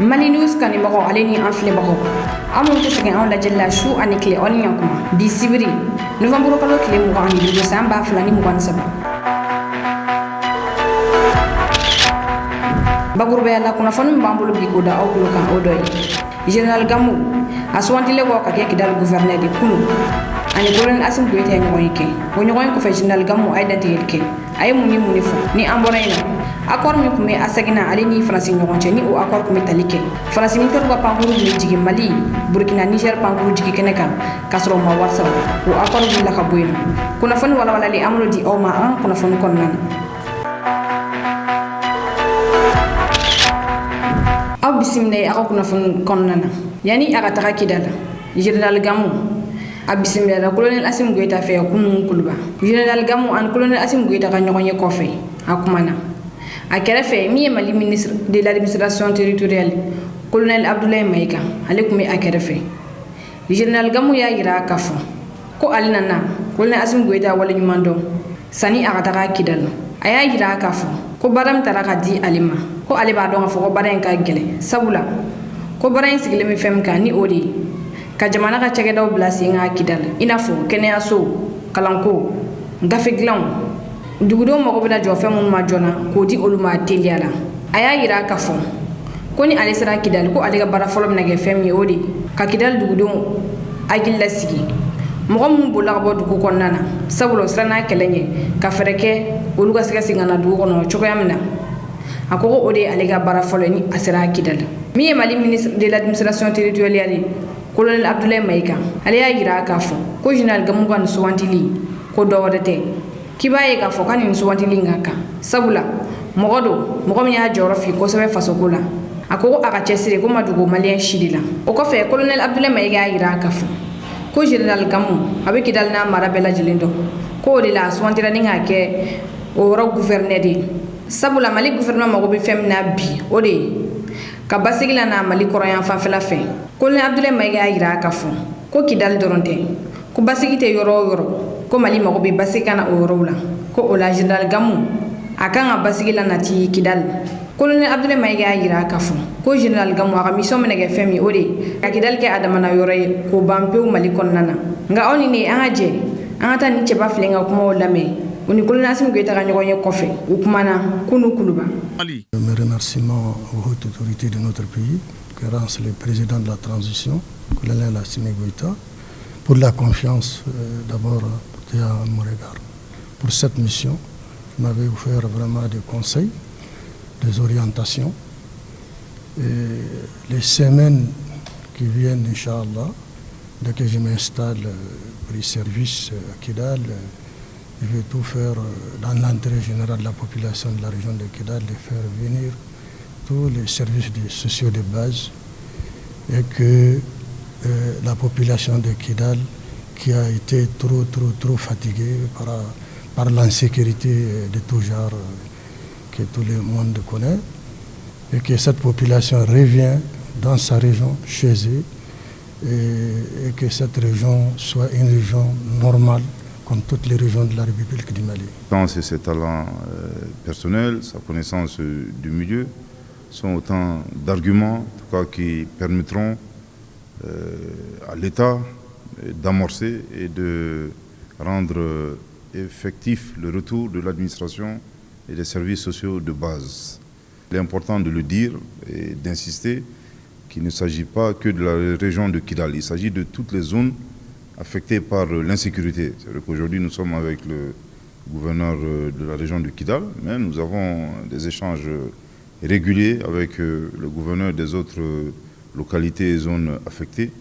Mali News kanimɔgɔ ale ni an filɛbagaw an minnu tɛ sɛgɛn anw lajɛli la su ani tile aw ni ɲankuma bi sibiri novembre kalo tile 25 san 2023 bakurubaya la kunnafoni min b'an bolo bi k'o da aw tulo kan o dɔ ye Général Gamou a sugantilen kɔ ka kɛ Kidal gouverneur de kunu ani colonel Assimi Goïta ye ɲɔgɔn ye kɛ o ɲɔgɔn ye kɔfɛ Général Gamou a ye dantigɛli kɛ a ye mun ni fɔ ni an bɔra yen na accord min tun bɛ Asegina ale ni Faransi ɲɔgɔn cɛ ni o accord tun bɛ tali kɛ Faransi militaire ka pankuru tun bɛ jigin Mali Burkina Niger pankuru jigi kɛnɛ kan k'a sɔrɔ u ma wari sara o accord wulila ka bɔ yen kunnafoni walawalali an b'o di aw ma an ka kunnafoni kɔnɔna na aw bisimila aw ka kunnafoni kɔnɔna na yani a ka taga Kidal Général Gamou a bisimila colonel Assimi Goïta fɛ kunun kuluba Général Gamou ani colonel Assimi Goïta ka ɲɔgɔn ye kɔfɛ a kumana a kɛrɛfɛ min ye Mali ministre de l'administration territoriale colonel Abdoulaye Maïga ale tun bɛ a kɛrɛfɛ Général Gamou y'a yira k'a fɔ ko ale nana colonel Assimi Goïta waleɲuman dɔn sani a ka taga Kidal a y'a yira k'a fɔ ko baara min taara ka di ale ma ko ale b'a dɔn k'a fɔ ko baara in ka gɛlɛn sabula ko baara in sigilen bɛ fɛn min kan ni o de ye ka jamana ka cakɛdaw bila sen kan Kidal i n'a fɔ kɛnɛyaso kalanko gafe dilanw dugudenw mago bɛna jɔ fɛn minnu ma joona k'o di olu ma teliya la a y'a yira k'a fɔ ko ni ale sera Kidal ko ale ka baara fɔlɔ bɛna kɛ fɛn min ye o de ka Kidal dugudenw hakili lasigi mɔgɔ minnu bolila ka bɔ dugu kɔnɔna na sabula o sera n'a kɛlɛ ɲɛ ka fɛɛrɛ kɛ olu ka se ka segin ka na dugu kɔnɔ cogoya min na a ko o de ye ale ka baara fɔlɔ ni a sera Kidal min ye Mali ministre de l'administration territoriale colonel Abdoulaye Maïga ale y'a yira k'a fɔ ko Général Gamou ka nin sugantili ko dɔ wɛrɛ tɛ k'i b'a ye k'a fɔ ka nin sugantili ka kan sabula mɔgɔ don mɔgɔ min y'a jɔyɔrɔ fi kosɛbɛ fasoko la a ko a ka cɛsiri ko ma dogo maliyɛn si de la o kɔfɛ colonel Abdoulaye Maïga y'a yira k'a fɔ ko Général Gamou a bɛ Kidal n'a mara bɛɛ lajɛlen dɔn ko o de la a sugantira ni k'a kɛ o yɔrɔ gouverneur de ye sabula Mali gouvernement mago bɛ fɛn min na bi o de ye ka basigi la n'a Mali kɔrɔyan fanfɛla fɛ colonel Abdoulaye Maïga y'a yira k'a fɔ ko Kidal dɔrɔn tɛ ko basigi tɛ yɔrɔ o yɔrɔ ko Mali mago bɛ basigi kana o yɔrɔw la ko o la Général Gamou a kan ka basigi la nati Kidal colonel Abdoulaye Maïga y'a yira k'a fɔ ko Général Gamou a ka mission bɛna kɛ fɛn min o de ye ka Kidal kɛ a damana yɔrɔ ye k'o ban pewu Mali kɔnɔna na nka aw ni ne an ka jɛ an ka taa ni cɛba filen ka kumaw lamɛn o ni colonel Assimi Goïta ka ɲɔgɔn ye kɔfɛ u kumana kunu kuluba. Mes remerciements aux hautes autorités de notre pays, grâce le président de la transition, colonel Assimi Goïta, pour la confiance d'abord portée à mon regard. Pour cette mission, vous m'avez offert vraiment des conseils, des orientations. Et les semaines qui viennent, Inch'Allah, dès que je m'installe pour les services à Kidal, je vais tout faire dans l'intérêt général de la population de la région de Kidal, de faire venir tous les services sociaux de base et que la population de Kidal, qui a été trop fatiguée par l'insécurité de tout genre que tout le monde connaît, et que cette population revient dans sa région, chez eux, et que cette région soit une région normale, comme toutes les régions de la République du Mali. C'est ses talents personnels, sa connaissance du milieu, sont autant d'arguments qui permettront à l'État d'amorcer et de rendre effectif le retour de l'administration et des services sociaux de base. Il est important de le dire et d'insister qu'il ne s'agit pas que de la région de Kidal, il s'agit de toutes les zones affectés par l'insécurité. C'est vrai qu'aujourd'hui nous sommes avec le gouverneur de la région de Kidal, mais nous avons des échanges réguliers avec le gouverneur des autres localités et zones affectées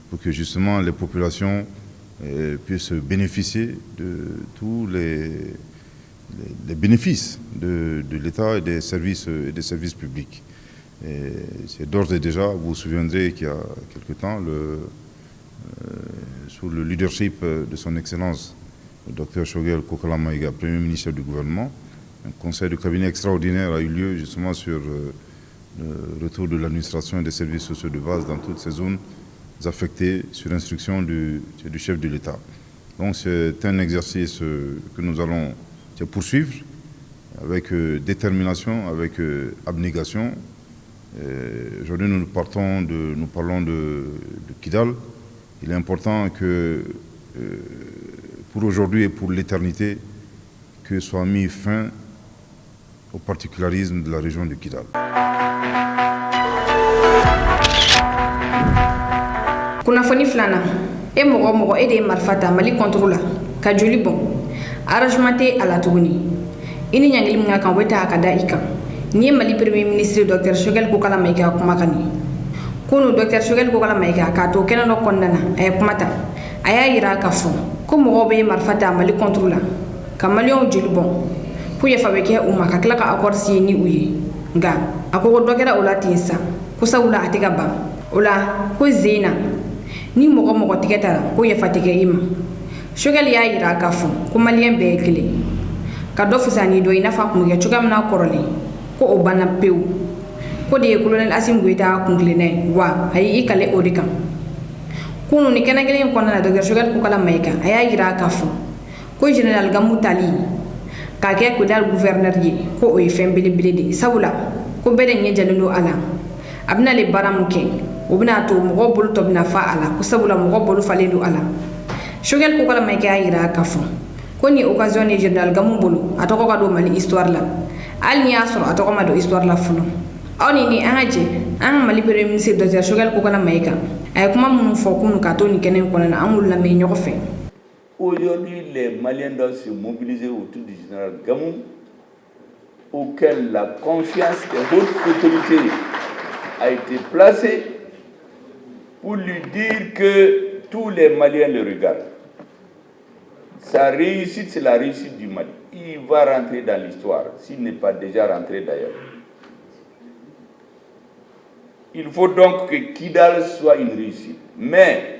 pour que justement les populations puissent bénéficier de tous les bénéfices de l'État et des services publics. C'est d'ores et déjà, vous vous souviendrez qu'il y a quelque temps, sous le leadership de son Excellence, le Dr Choguel Kokala Maïga, Premier ministre du gouvernement, un conseil de cabinet extraordinaire a eu lieu justement sur le retour de l'administration et des services sociaux de base dans toutes ces zones affectées sur instruction du chef de l'État. Donc c'est un exercice que nous allons poursuivre avec détermination, avec abnégation, Aujourd'hui, nous parlons de Kidal. Il est important que, pour aujourd'hui et pour l'éternité, que soit mis fin au particularisme de la région de Kidal. Kunnafoni filana e mɔgɔ e de ye marifa ta Mali contre la ka joli bɔn arrangement tɛ a la tuguni i ni ɲangili min ka kan o bɛ taa ka da i kan ni ye Mali premier ministre Dr Choguel Kokala Mayiga ka kuma kan nin kunu Dr Choguel Kokala Mayiga k'a to kɛnɛ dɔ kɔnɔna na a ye kuma ta a y'a yira k'a fɔ ko mɔgɔw bɛ marifa ta Mali contre la ka maliyɛnw joli bɔn ko yafa bɛ kɛ u ma ka tila ka accord signé ni u ye nka a ko dɔ kɛra o la ten sa ko sabula a tɛ ka ban o la ko zena ni mɔgɔ tigɛ tara ko yafa tɛ kɛ i ma Choguel y'a yira k'a fɔ ko maliyɛn bɛɛ ye kelen ka dɔ fisaya ni dɔ i n'a fɔ a kun bɛ kɛ cogoya min na kɔrɔlen ko o banna pewu ko de ye colonel Assimi Goïta kuntilenna ye wa a y'i kale o de kan kunu ni kɛnɛ kelen in kɔnɔna na Dr Choguel Kokala Mayiga a y'a yira k'a fɔ ko général Gamu tali k'a kɛ Kidal gouverneur ye ko o ye fɛn belebele de ye sabula ko bɛɛ de ɲɛ jalen don a la a bɛna le baara mun kɛ o bɛna to mɔgɔw bolo tɔ bɛna fa a la ko sabula mɔgɔw bolo falen don a la Choguel Kokala Mayiga y'a yira k'a fɔ ko ni occasion ni général Gamu bolo a tɔgɔ ka don Mali histoire la hali ni y'a sɔrɔ a tɔgɔ ma don histoire la fɔlɔ aw ni an ka jɛ an ka Mali premier ministre Dr Choguel Kokala Mayiga a ye kuma minnu fɔ kunu k'a to nin kɛnɛ in kɔnɔ na an k'olu lamɛn ɲɔgɔn fɛ. Aujourd'hui, les Maliens doivent se mobiliser autour du général Gamou, auquel la confiance des hautes autorités a été placée pour lui dire que tous les Maliens le regardent. Sa réussite, c'est la réussite du Mali. Il va rentrer dans l'histoire, s'il n'est pas déjà rentré d'ailleurs. Il faut donc que Kidal soit une réussite. Mais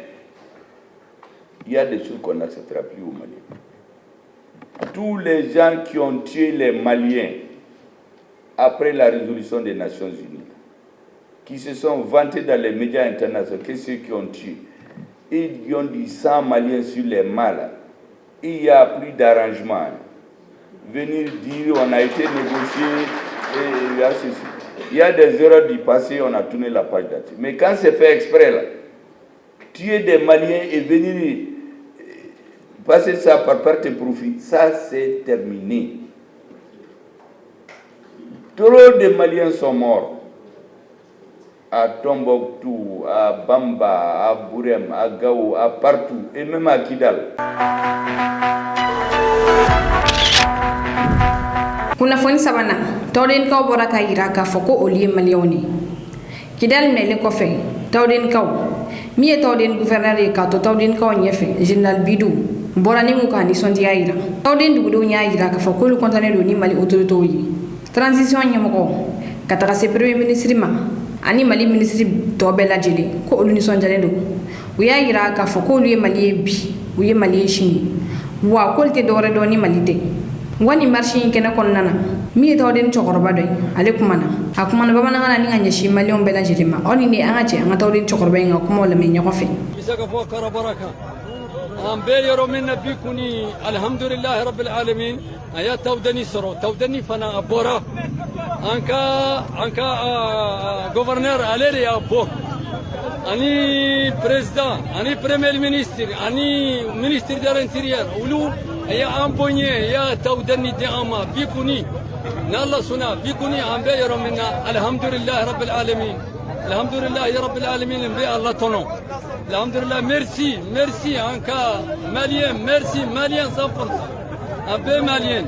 il y a des choses qu'on n'acceptera plus au Mali. Tous les gens qui ont tué les Maliens après la résolution des Nations Unies, qui se sont vantés dans les médias internationaux, que ceux qui ont tué, ils ont dit 100 Maliens sur les mains. Il n'y a plus d'arrangement. Venir dire on a été négocié, et il y a ceci. Il y a des erreurs du passé, on a tourné la page là-dessus. Mais quand c'est fait exprès, là, tuer des Maliens et venir passer ça par perte et profit, ça c'est terminé. Trop de Maliens sont morts. À Tombouctou, à Bamba, à Bourem, à Gao, à partout, et même à Kidal. Kunnafoni sabana tawdenkaw bɔra k'a yira k'a fɔ ko olu ye maliyɛnw ye Kidal minɛlen kɔfɛ tawdenkaw min ye tawden gouverneur ye k'a to tawdenkaw ɲɛfɛ général Bidou bɔra ni mun ka nisɔndiya yira tawden dugudenw y'a yira k'a fɔ k'olu kɔntannen don ni Mali autorités ye transition ɲɛmɔgɔ ka taga se premier ministre ma ani Mali ministre tɔ bɛɛ lajɛlen ko olu nisɔndiyalen don u y'a yira k'a fɔ k'olu ye Mali ye bi u ye Mali ye sini wa k'olu tɛ dɔwɛrɛ dɔn ni Mali tɛ wani marché in kɛnɛ kɔnɔna na min ye tawden cɛkɔrɔba dɔ ye ale kumana a kumana bamanankan na ni ka ɲɛsin maliyɛnw bɛɛ lajɛlen ma aw ni ne an ka jɛ an ka tawden cɛkɔrɔba in ka kumaw lamɛn ɲɔgɔn fɛ. an bɛɛ yɔrɔ min na bi kuni alhamdulilahi rabbil alamin a y'a tawdeni sɔrɔ tawdeni fana a bɔra an ka gouverneur ale de y'a bɔ ani président ani premier ministre ani ministre de l'intérieur olu a y'a an boɲɛ y'a tawdeni di an ma bi kuni n'Allah sɔnna bi kuni an bɛɛ yɔrɔ min na alhamdulilahi rabbil alamin alhamdulilahi rabbil alamin n bɛ Allah tɔnɔ. Alhamdulillah, merci, merci encore Malien, merci Malien 100%, un peu Malien,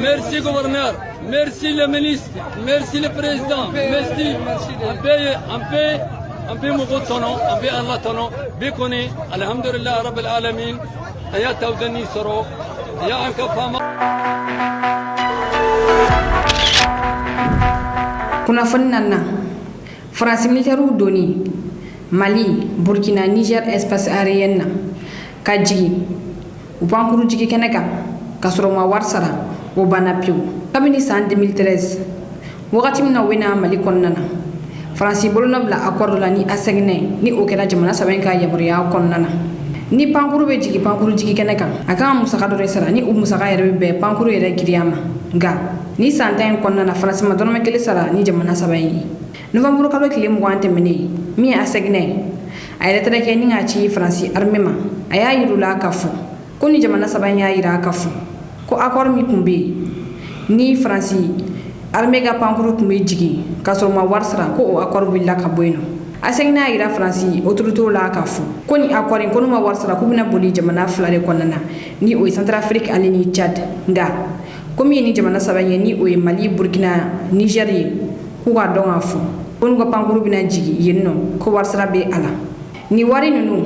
merci gouverneur, merci le ministre, merci le président, merci un peu Mogotono, un peu Allah Tono, Bikoni, Alhamdulillah Rabbil Alamin, Aya Tawdani Soro, Aya Anka Fama. Kunnafoni nana France militaire doni Mali, Burkina, Niger, espace aérien na ka jigi u bankuru jigi kɛnɛ kan ka sɔrɔ ma wari sara o banna pewu kabini san 2013 wagati min na u bɛna Mali kɔnɔna na Faransi bolonɔ bila accord la ni ASEGNA ni o kɛra jamana saba in ka yamaruya kɔnɔna na ni pankuru bɛ jigi pankuru jigi kɛnɛ kan a kan ka musaka dɔ de sara ni o musaka yɛrɛ bɛ bɛn pankuru yɛrɛ giriya ma nga ni santan konna na France ma don ma kele sara ni jamana sabayi novembre kalo kile mu wante mene mi asegne ay letra ke ni ngachi France armée ma aya yirula kafu ko ni jamana sabayi ya yira kafu ko accord mi kumbe ni France armée ga pankuru kumbe jigi kaso ma warsara ko o accord billa ka boyno asegna ira France autorité la kafu ko ni accord ko ma warsara ko bina boli jamana flare konna ni o Centrafrique alini Tchad nga komi ni jamana sabayi ni o Mali Burkina Niger ku ga don afu ko ngo pankuru bina jigi yenno ko warsara be ala ni wari nunu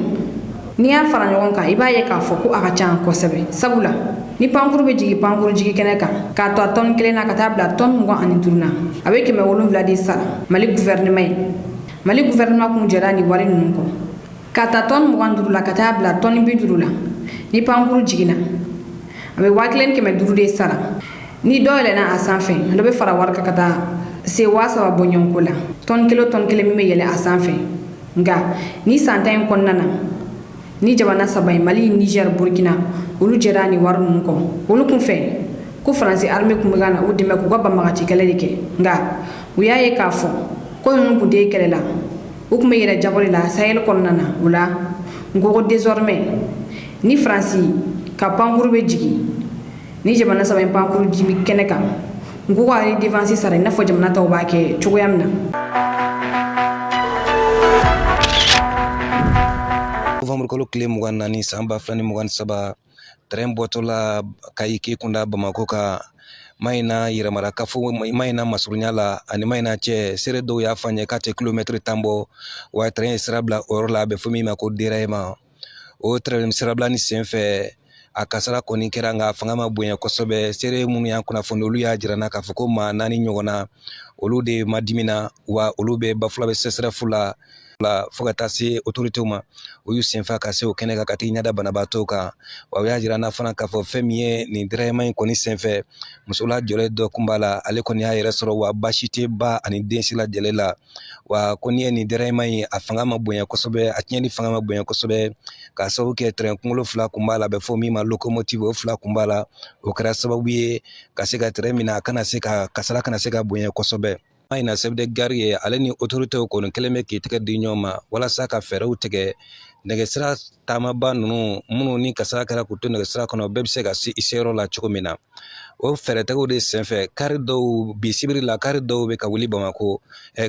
ni ya fara ɲɔgɔn kan iba ye k'a fɔ ko a ka ca kosɛbɛ sabula ni pankuru be jigi pankuru jigi kɛnɛ kan k'a to a tɔni kelen na ka taa bila tɔni 25 na a be 700 di sara Mali gouvernement kun jɛra ni wari nunu kɔ k'a ta tɔni 25 la ka taa bila tɔni 50 la ni pankuru jigina a be 1500 de sara ni dɔ yɛlɛna a sanfɛ dɔ be fara wari kan ka taa se 3 bɔɲɔnko la tɔni kelen min be yɛlɛ a sanfɛ nga ni santan kɔnɔna na ni jamana saba Mali Niger Burkina olu jɛra ni wari nunu kɔ olu kun fɛ ko France armée kun bɛ ka na u dɛmɛ k'u ka banbagaci kɛlɛ de kɛ nga u y'a ye k'a fɔ ko ninnu kun tɛ kɛlɛ la u kun bɛ yɛrɛ jago de la Sahel kɔnɔna na o la n ko désormais ni France ka pankuru bɛ jigi ni jamana saba pankuru jimi kɛnɛ kan n ko ka redevance sara i n'a fɔ jamana tɔw b'a kɛ cogoya min na. Novembre kalo kile 24 san 2027 terrain bɔtɔla Kayi k'i kunda Bamako ka mayina yɛrɛmara kafo mayina masurunya la ani mayina cɛ sere dɔw y'a fɔ an ye k'a tɛ kilomètre 10 bɔ wa terrain ye sira bila o yɔrɔ la a bɛ fɔ min ma ko déraillement o terrain sira bila ni sen fɛ a kasara kɔni kɛra nka fanga ma bonya kosɛbɛ sere minnu y'an kunnafoni olu y'a jira na k'a fɔ ko maa 4 ɲɔgɔnna olu de ma dimina wa olu bɛ bafula bɛ CSRF la fo ka taa se autoritéw ma o y'u senfa ka se o kɛnɛ kan ka t'i ɲɛda banabaatɔw kan wa o y'a jira na fana k'a fɔ fɛn min ye nin déraillement in kɔni senfɛ muso lajɔlen dɔ kun b'a la ale kɔni y'a yɛrɛ sɔrɔ wa baasi tɛ ba ani den si lajɛlen la wa ko n'i ye nin déraillement in a fanga ma bonya kosɛbɛ a tiɲɛni fanga ma bonya kosɛbɛ k'a sababu kɛ terrain kunkolo 2 kun b'a la a bɛ fɔ min ma locomotive o 2 kun b'a la o kɛra sababu ye ka se ka terrain min na a kana se ka kasara kana se ka bonya kosɛbɛ. Mayina chef de gare ye ale ni autoritéw kɔni kɛlen bɛ k'i tɛgɛ di ɲɔgɔn ma walasa ka fɛɛrɛw tigɛ nɛgɛsira taamaba ninnu minnu ni kasara kɛra k'u to nɛgɛsira kɔnɔ bɛɛ bɛ se ka se i seyɔrɔ la cogo min na o fɛɛrɛtigɛw de senfɛ kari dɔw bi sibiri la kari dɔw bɛ ka wuli Bamako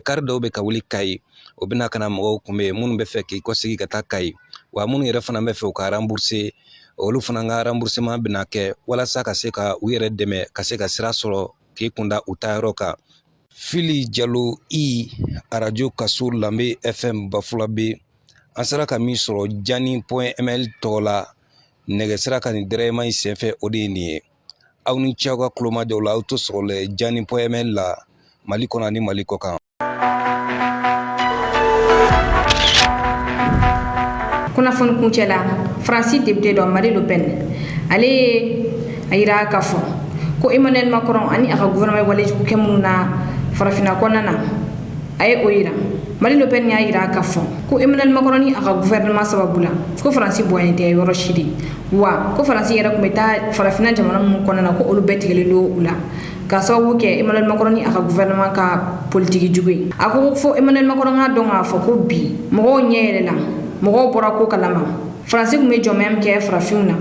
kari dɔw bɛ ka wuli Kayi o bɛna ka na mɔgɔw kunbɛn minnu bɛ fɛ k'i kɔsegi ka taa Kayi wa minnu yɛrɛ fana bɛ fɛ u ka rembourser olu fana ka remboursement bɛna kɛ walasa ka se ka u yɛrɛ dɛmɛ ka se ka sira sɔrɔ k'i kunda u ta yɔrɔ kan. Fili Jalo Radio Kaso Lambe FM Bafula B an sera ka min sɔrɔ Jani.ml tɔgɔ la nɛgɛsira ka nin déraillement in senfɛ o de ye nin ye aw ni ce aw ka kulomajɔw la aw to sɔrɔ lɛ Jani.ml la Mali kɔnɔ ani Mali kɔkan. Kunnafoni kuncɛ la France député dɔ Marine Le Pen ale ye a yira k'a fɔ ko Emmanuel Macron ani a ka gouvernement walejugu kɛ minnu na farafina kɔnɔna na a ye o yira Marine Le Pen y'a yira k'a fɔ ko Emmanuel Macron ni a ka gouvernement sababu la ko France bɔnnen tɛ yɔrɔ si de wa ko France yɛrɛ tun bɛ taa farafina jamana minnu kɔnɔna na ko olu bɛɛ tigɛlen don u la k'a sababu kɛ Emmanuel Macron ni a ka gouvernement ka politique jugu ye a ko fo Emmanuel Macron ka dɔn k'a fɔ ko bi mɔgɔw ɲɛ yɛlɛ la mɔgɔw bɔra ko kalama France tun bɛ jɔnmaya min kɛ farafinw na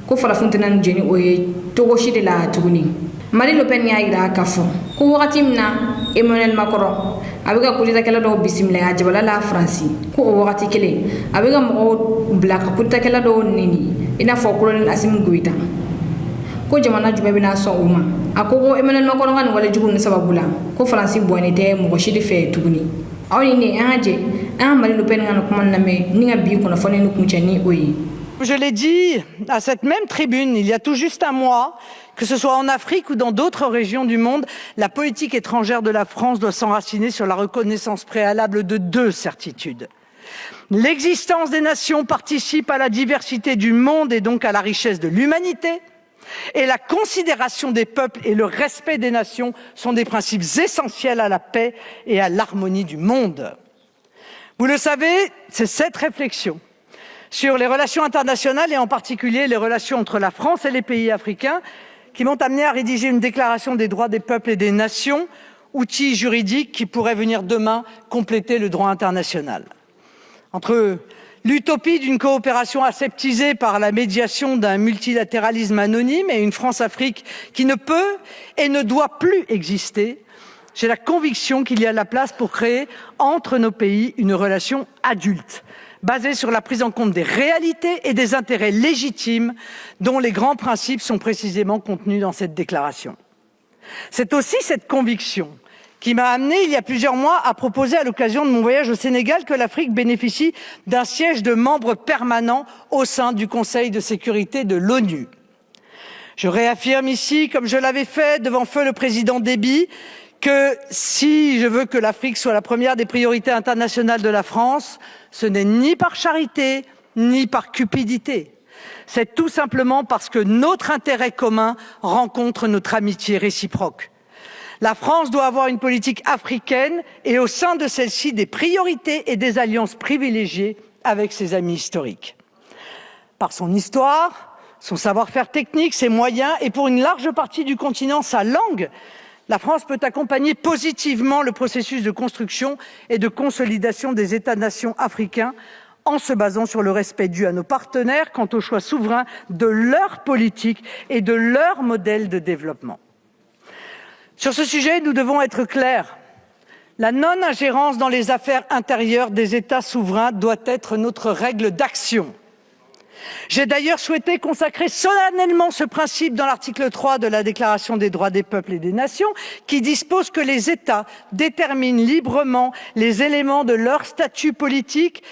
ko farafinw tɛna nin jeni o ye togo si de la tuguni Marine Le Pen y'a yira k'a fɔ ko wagati min na Emmanuel Macron a bɛ ka kulitakɛla dɔw bisimila a jabala la France ko o wagati kelen a bɛ ka mɔgɔw bila ka kulitakɛla dɔw neni i n'a fɔ colonel Assimi Goïta ko jamana jumɛn bɛna sɔn o ma a ko Emmanuel Macron ka nin walejugu nin sababu la ko France bɔnnen tɛ mɔgɔ si de fɛ tuguni aw ni ne an ka jɛ an ka Marine Le Pen ka nin kuma lamɛn ni ka bi kunnafoni ni kuncɛ ni o ye. Je l'ai dit à cette même tribune il y a tout juste un mois, que ce soit en Afrique ou dans d'autres régions du monde, la politique étrangère de la France doit s'enraciner sur la reconnaissance préalable de 2 certitudes. L'existence des nations participe à la diversité du monde et donc à la richesse de l'humanité. Et la considération des peuples et le respect des nations sont des principes essentiels à la paix et à l'harmonie du monde. Vous le savez, c'est cette réflexion sur les relations internationales et en particulier les relations entre la France et les pays africains qui m'ont amené à rédiger une déclaration des droits des peuples et des nations, outil juridique qui pourrait venir demain compléter le droit international. Entre l'utopie d'une coopération aseptisée par la médiation d'un multilatéralisme anonyme et une France-Afrique qui ne peut et ne doit plus exister, j'ai la conviction qu'il y a la place pour créer entre nos pays une relation adulte, basée sur la prise en compte des réalités et des intérêts légitimes dont les grands principes sont précisément contenus dans cette déclaration. C'est aussi cette conviction qui m'a amené, il y a plusieurs mois, à proposer à l'occasion de mon voyage au Sénégal que l'Afrique bénéficie d'un siège de membre permanent au sein du Conseil de sécurité de l'ONU. Je réaffirme ici, comme je l'avais fait devant feu le président Déby, que si je veux que l'Afrique soit la première des priorités internationales de la France, ce n'est ni par charité, ni par cupidité. C'est tout simplement parce que notre intérêt commun rencontre notre amitié réciproque. La France doit avoir une politique africaine et au sein de celle-ci des priorités et des alliances privilégiées avec ses amis historiques. Par son histoire, son savoir-faire technique, ses moyens et pour une large partie du continent, sa langue, la France peut accompagner positivement le processus de construction et de consolidation des États-nations africains en se basant sur le respect dû à nos partenaires quant au choix souverain de leur politique et de leur modèle de développement. Sur ce sujet, nous devons être clairs. La non-ingérence dans les affaires intérieures des États souverains doit être notre règle d'action. J'ai d'ailleurs souhaité consacrer solennellement ce principe dans l'article 3 de la Déclaration des droits des peuples et des nations, qui dispose que les États déterminent librement les éléments de leur statut politique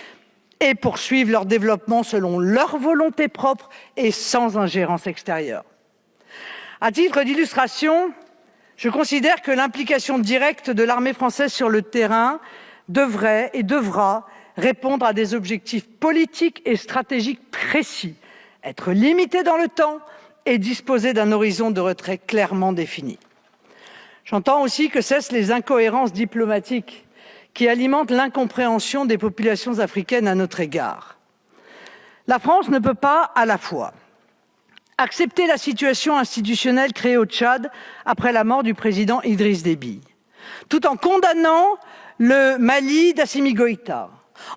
et poursuivent leur développement selon leur volonté propre et sans ingérence extérieure. À titre d'illustration, je considère que l'implication directe de l'armée française sur le terrain devrait et devra répondre à des objectifs politiques et stratégiques précis, être limitée dans le temps et disposer d'un horizon de retrait clairement défini. J'entends aussi que cessent les incohérences diplomatiques qui alimentent l'incompréhension des populations africaines à notre égard. La France ne peut pas à la fois accepter la situation institutionnelle créée au Tchad après la mort du président Idriss Déby, tout en condamnant le Mali d'Assimi Goïta,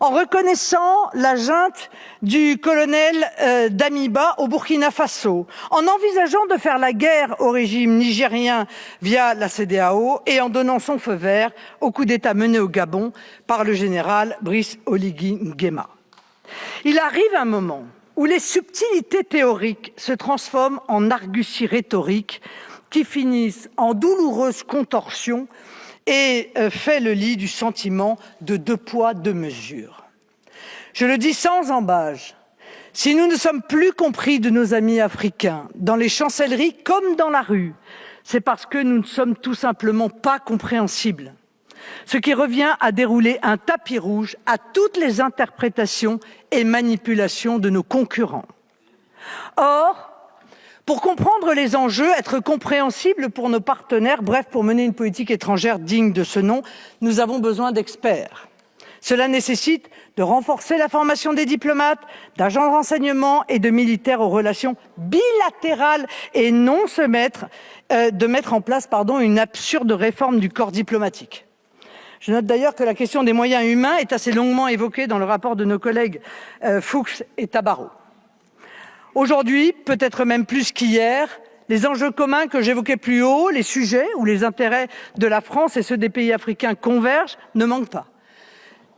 en reconnaissant la junte du colonel Damiba au Burkina Faso, en envisageant de faire la guerre au régime nigérien via la CEDEAO et en donnant son feu vert au coup d'État mené au Gabon par le général Brice Oligui Nguema. Il arrive un moment où les subtilités théoriques se transforment en arguties rhétoriques qui finissent en douloureuses contorsions et fait le lit du sentiment de deux poids, deux mesures. Je le dis sans ambages, si nous ne sommes plus compris de nos amis africains, dans les chancelleries comme dans la rue, c'est parce que nous ne sommes tout simplement pas compréhensibles. Ce qui revient à dérouler un tapis rouge à toutes les interprétations et manipulations de nos concurrents. Or, pour comprendre les enjeux, être compréhensible pour nos partenaires, bref, pour mener une politique étrangère digne de ce nom, nous avons besoin d'experts. Cela nécessite de renforcer la formation des diplomates, d'agents de renseignement et de militaires aux relations bilatérales et non de mettre en place une absurde réforme du corps diplomatique. Je note d'ailleurs que la question des moyens humains est assez longuement évoquée dans le rapport de nos collègues Fuchs et Tabarot. Aujourd'hui, peut-être même plus qu'hier, les enjeux communs que j'évoquais plus haut, les sujets où les intérêts de la France et ceux des pays africains convergent, ne manquent pas.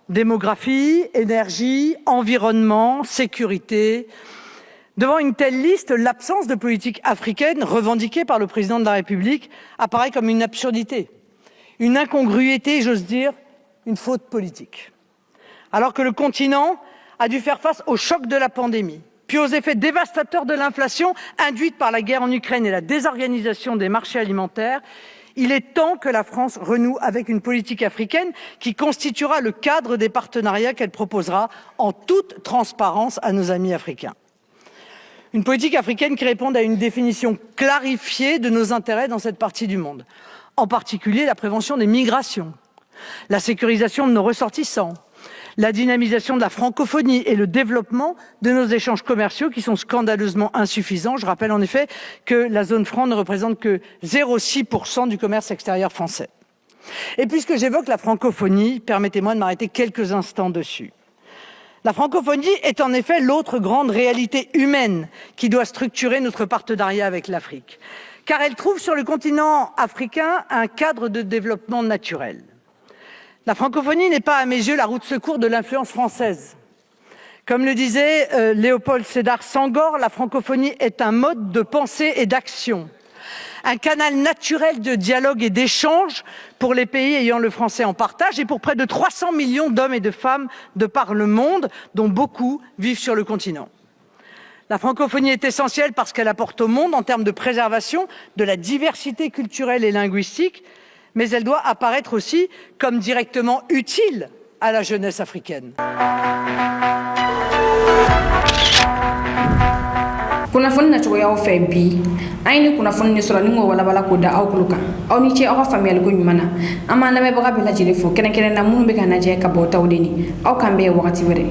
Démographie, énergie, environnement, sécurité. Devant une telle liste, l'absence de politique africaine revendiquée par le président de la République apparaît comme une absurdité. Une incongruité, j'ose dire, une faute politique. Alors que le continent a dû faire face au choc de la pandémie, puis aux effets dévastateurs de l'inflation induite par la guerre en Ukraine et la désorganisation des marchés alimentaires, il est temps que la France renoue avec une politique africaine qui constituera le cadre des partenariats qu'elle proposera en toute transparence à nos amis africains. Une politique africaine qui réponde à une définition clarifiée de nos intérêts dans cette partie du monde. En particulier la prévention des migrations, la sécurisation de nos ressortissants, la dynamisation de la francophonie et le développement de nos échanges commerciaux qui sont scandaleusement insuffisants. Je rappelle en effet que la zone franc ne représente que 0,6% du commerce extérieur français. Et puisque j'évoque la francophonie, permettez-moi de m'arrêter quelques instants dessus. La francophonie est en effet l'autre grande réalité humaine qui doit structurer notre partenariat avec l'Afrique, car elle trouve sur le continent africain un cadre de développement naturel. La francophonie n'est pas à mes yeux la roue de secours de l'influence française. Comme le disait Léopold Sédar Senghor, la francophonie est un mode de pensée et d'action, un canal naturel de dialogue et d'échange pour les pays ayant le français en partage et pour près de 300 millions d'hommes et de femmes de par le monde, dont beaucoup vivent sur le continent. La francophonie est essentielle parce qu'elle apporte au monde en termes de préservation de la diversité culturelle et linguistique, mais elle doit apparaître aussi comme directement utile à la jeunesse africaine. kunnafoni na cogoyaw fɛ bi an ye ni kunnafoni ni sɔrɔ ni k'o walawala k'o da aw kulo kan aw ni ce aw ka faamuyali ko ɲuman na an b'an lamɛnbaga bɛɛ lajɛlen fo kɛrɛnkɛrɛnnen na minnu bɛ ka lajɛ ka bɔ taw de ni aw kan bɛɛ wagati wɛrɛ